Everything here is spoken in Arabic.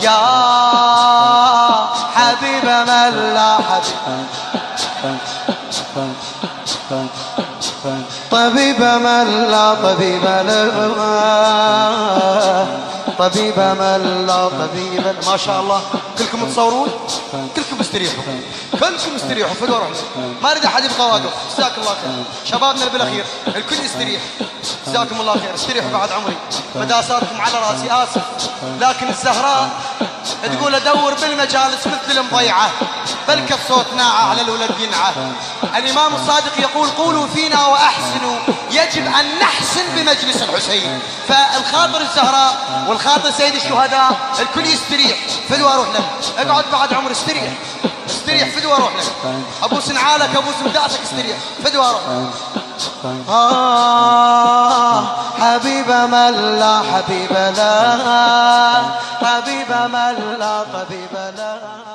يا حبيب من لا حبيب طبيب من لا طبيب له طبيب من لا طبيب. ما شاء الله كلكم تصورون، كلكم استريحوا، كلكم استريحوا في الورع، ما اريد احد يبقى واقف. جزاك الله خير شبابنا بالاخير، الكل يستريح. جزاكم الله خير، استريحوا بعد عمري، مداساتكم على راسي، اسف. لكن الزهراء تقول ادور بالمجالس مثل المضيعه، بلك الصوت ناعه على الولد ينعى. الامام الصادق يقول قولوا فينا واحسنوا، يجب ان نحسن بمجلس الحسين. فالخاطر الزهراء والخاطر سيد الشهداء الكل يستريح. فدوى اروح لك، اقعد بعد عمر، استريح استريح، فدوى اروح لك، ابوس نعالك ابوس مداسك، استريح فدوى اروح لك. حبيب من لا حبيب له، حبيب من لا طبيب له.